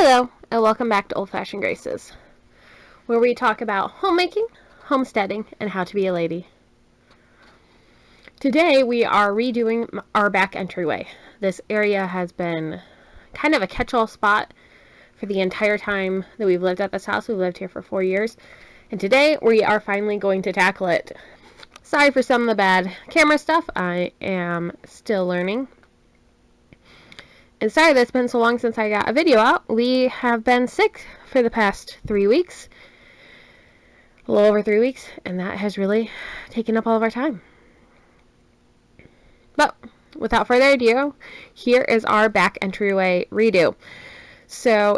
Hello, and welcome back to Old Fashioned Graces, where we talk about homemaking, homesteading, and how to be a lady. Today we are redoing our back entryway. This area has been kind of a catch-all spot for the entire time that we've lived at this house. We've lived here for 4 years, and today we are finally going to tackle it. Sorry for some of the bad camera stuff. I am still learning. And sorry that it's been so long since I got a video out. We have been sick for the past 3 weeks. A little over 3 weeks. And that has really taken up all of our time. But without further ado, here is our back entryway redo. So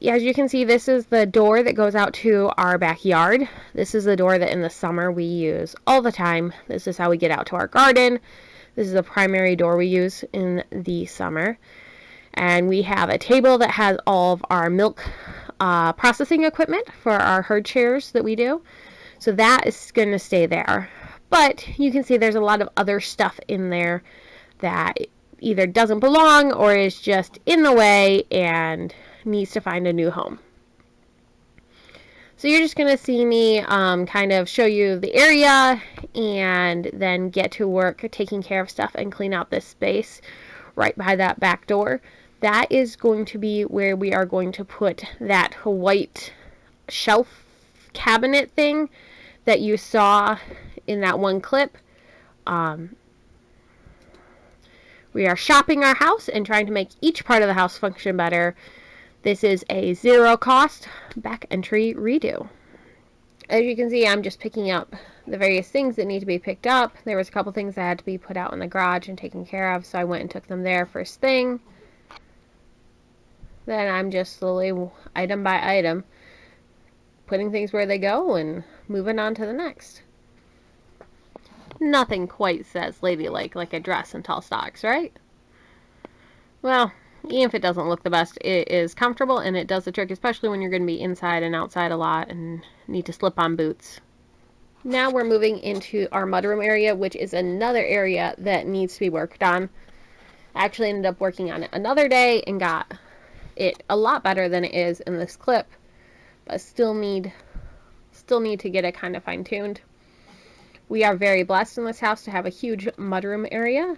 as you can see, this is the door that goes out to our backyard. This is the door that in the summer we use all the time. This is how we get out to our garden. This is the primary door we use in the summer. And we have a table that has all of our milk processing equipment for our herd chairs that we do. So that is going to stay there. But you can see there's a lot of other stuff in there that either doesn't belong or is just in the way and needs to find a new home. So you're just going to see me kind of show you the area and then get to work taking care of stuff and clean out this space right by that back door. That is going to be where we are going to put that white shelf cabinet thing that you saw in that one clip. We are shopping our house and trying to make each part of the house function better. This is a zero cost back entry redo. As you can see, I'm just picking up the various things that need to be picked up. There was a couple things that had to be put out in the garage and taken care of, so I went and took them there first thing. Then I'm just slowly, item by item, putting things where they go and moving on to the next. Nothing quite says ladylike like a dress and tall socks, right? Well, even if it doesn't look the best, it is comfortable and it does the trick, especially when you're going to be inside and outside a lot and need to slip on boots. Now we're moving into our mudroom area, which is another area that needs to be worked on. I actually ended up working on it another day and got it a lot better than it is in this clip, but still need to get it kind of fine-tuned. We are very blessed in this house to have a huge mudroom area,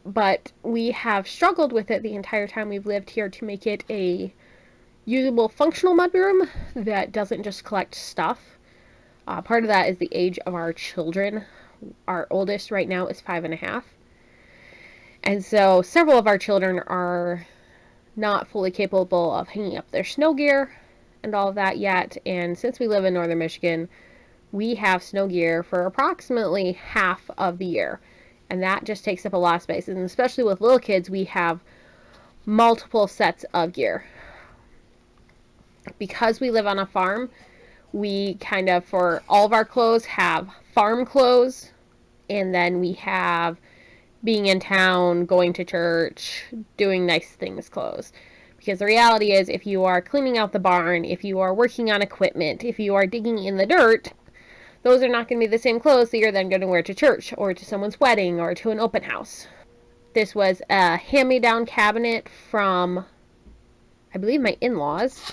but we have struggled with it the entire time we've lived here to make it a usable, functional mudroom that doesn't just collect stuff. Part of that is the age of our children. Our oldest right now is 5.5. And so several of our children are not fully capable of hanging up their snow gear and all of that yet. And since we live in northern Michigan, we have snow gear for approximately half of the year. And that just takes up a lot of space. And especially with little kids, we have multiple sets of gear. Because we live on a farm, we kind of, for all of our clothes, have farm clothes. And then we have being in town, going to church, doing nice things clothes. Because the reality is, if you are cleaning out the barn, if you are working on equipment, if you are digging in the dirt, those are not going to be the same clothes that you're then going to wear to church or to someone's wedding or to an open house. This was a hand-me-down cabinet from, I believe, my in-laws.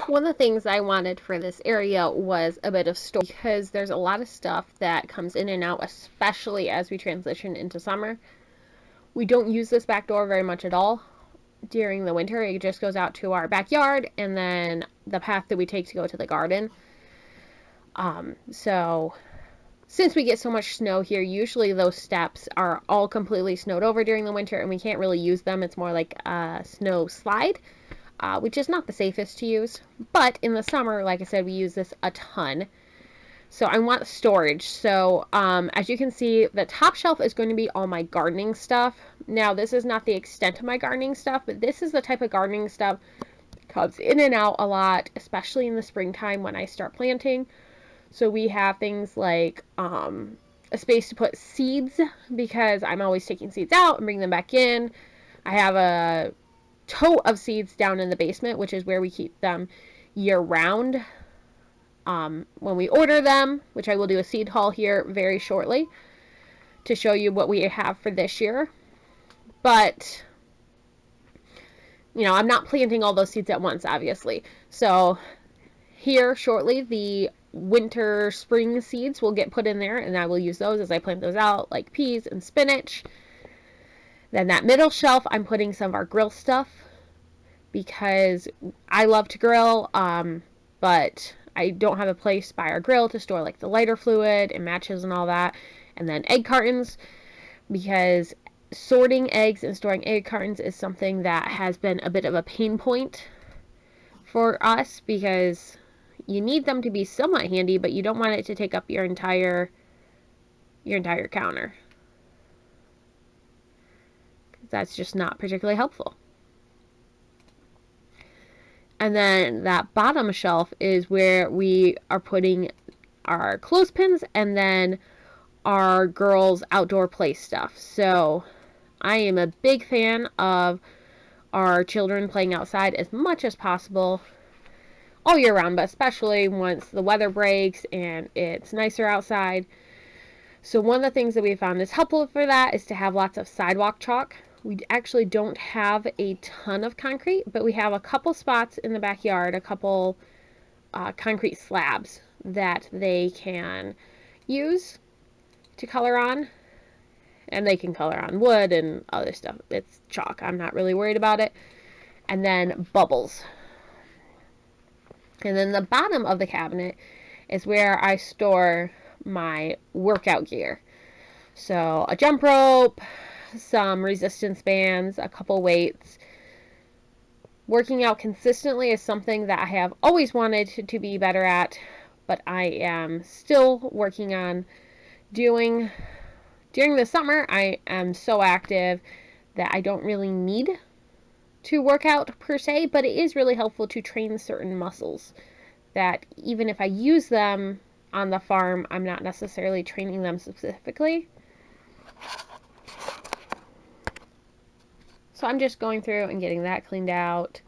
One of the things I wanted for this area was a bit of storage, because there's a lot of stuff that comes in and out, especially as we transition into summer. We don't use this back door very much at all during the winter. It just goes out to our backyard and then the path that we take to go to the garden. So since we get so much snow here, usually those steps are all completely snowed over during the winter and we can't really use them. It's more like a snow slide, which is not the safest to use. But in the summer, like I said, we use this a ton. So I want storage. So as you can see, the top shelf is going to be all my gardening stuff. Now, this is not the extent of my gardening stuff, but this is the type of gardening stuff that comes in and out a lot, especially in the springtime when I start planting. So we have things like a space to put seeds, because I'm always taking seeds out and bringing them back in. I have a tote of seeds down in the basement, which is where we keep them year round. When we order them, which I will do a seed haul here very shortly to show you what we have for this year. But, you know, I'm not planting all those seeds at once, obviously. So here shortly, the winter spring seeds will get put in there, and I will use those as I plant those out, like peas and spinach. Then that middle shelf, I'm putting some of our grill stuff, because I love to grill, but I don't have a place by our grill to store like the lighter fluid and matches and all that. And then egg cartons, because sorting eggs and storing egg cartons is something that has been a bit of a pain point for us, because you need them to be somewhat handy, but you don't want it to take up your entire counter. That's just not particularly helpful. And then that bottom shelf is where we are putting our clothespins and then our girls' outdoor play stuff. So I am a big fan of our children playing outside as much as possible all year round, but especially once the weather breaks and it's nicer outside. So one of the things that we found is helpful for that is to have lots of sidewalk chalk. We actually don't have a ton of concrete, but we have a couple spots in the backyard, a couple concrete slabs that they can use to color on. And they can color on wood and other stuff. It's chalk. I'm not really worried about it. And then bubbles. And then the bottom of the cabinet is where I store my workout gear. So a jump rope, some resistance bands, a couple weights. Working out consistently is something that I have always wanted to be better at, but I am still working on doing. During the summer, I am so active that I don't really need to work out per se, but it is really helpful to train certain muscles that even if I use them on the farm, I'm not necessarily training them specifically. So I'm just going through and getting that cleaned out,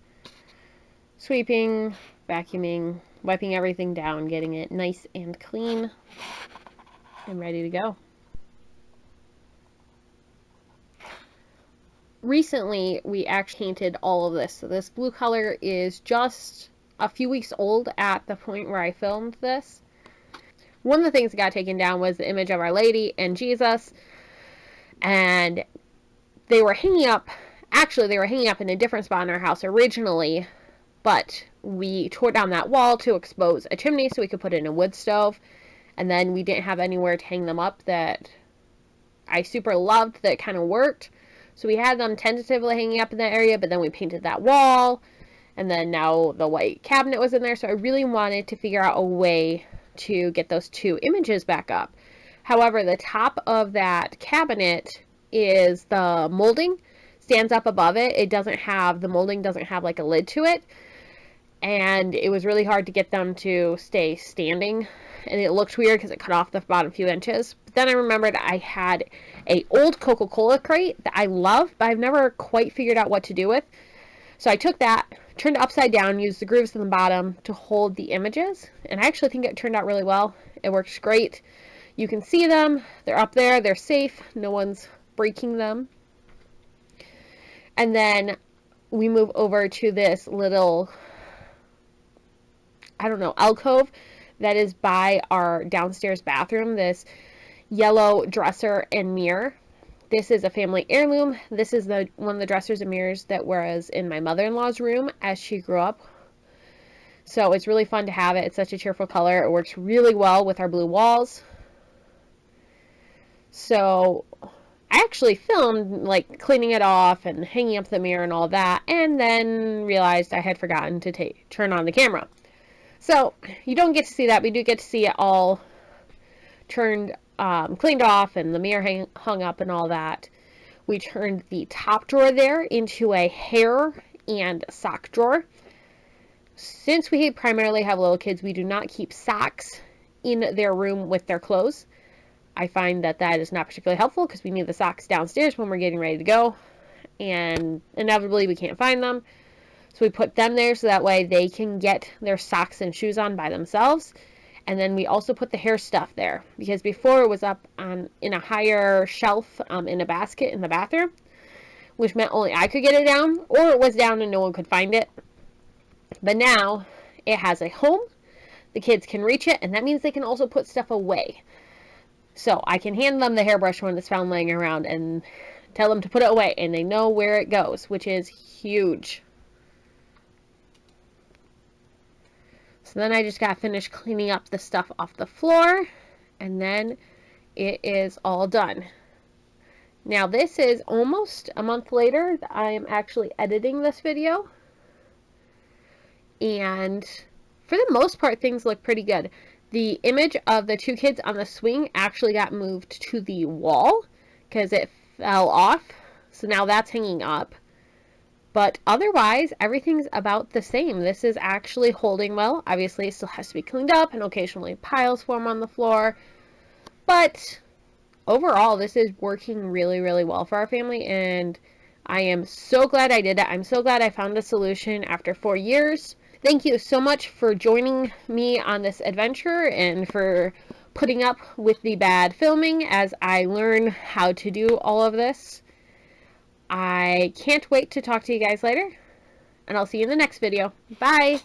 sweeping, vacuuming, wiping everything down, getting it nice and clean and ready to go. Recently, we actually painted all of this. So this blue color is just a few weeks old at the point where I filmed this. One of the things that got taken down was the image of Our Lady and Jesus. And they were hanging up, actually they were hanging up in a different spot in our house originally, but we tore down that wall to expose a chimney so we could put in a wood stove. And then we didn't have anywhere to hang them up that I super loved that kind of worked. So we had them tentatively hanging up in that area, but then we painted that wall, and then now the white cabinet was in there, so I really wanted to figure out a way to get those two images back up. However, the top of that cabinet is the molding, stands up above it. It doesn't have, the molding doesn't have like a lid to it, and it was really hard to get them to stay standing, and it looked weird because it cut off the bottom few inches. But then I remembered I had a old Coca-Cola crate that I love, but I've never quite figured out what to do with. So I took that, turned it upside down, used the grooves in the bottom to hold the images, and I actually think it turned out really well. It works great. You can see them, they're up there, they're safe, no one's breaking them. And then we move over to this little, I don't know, alcove that is by our downstairs bathroom, this yellow dresser and mirror. This is a family heirloom. This is one of the dressers and mirrors that was in my mother-in-law's room as she grew up. So it's really fun to have it. It's such a cheerful color. It works really well with our blue walls. So I actually filmed like cleaning it off and hanging up the mirror and all that, and then realized I had forgotten to turn on the camera. So you don't get to see that. We do get to see it all cleaned off and the mirror hung up and all that. We turned the top drawer there into a hair and sock drawer. Since we primarily have little kids, we do not keep socks in their room with their clothes. I find that that is not particularly helpful because we need the socks downstairs when we're getting ready to go, and inevitably we can't find them. So we put them there so that way they can get their socks and shoes on by themselves. And then we also put the hair stuff there because before it was up in a higher shelf in a basket in the bathroom, which meant only I could get it down, or it was down and no one could find it. But now it has a home. The kids can reach it, and that means they can also put stuff away. So I can hand them the hairbrush when it's found laying around and tell them to put it away, and they know where it goes, which is huge. So then I just got finished cleaning up the stuff off the floor, and then it is all done. Now this is almost a month later that I am actually editing this video, and for the most part things look pretty good. The image of the two kids on the swing actually got moved to the wall because it fell off, so now that's hanging up. But otherwise, everything's about the same. This is actually holding well. Obviously, it still has to be cleaned up, and occasionally piles form on the floor. But overall, this is working really, really well for our family, and I am so glad I did it. I'm so glad I found a solution after 4 years. Thank you so much for joining me on this adventure and for putting up with the bad filming as I learn how to do all of this. I can't wait to talk to you guys later, and I'll see you in the next video. Bye!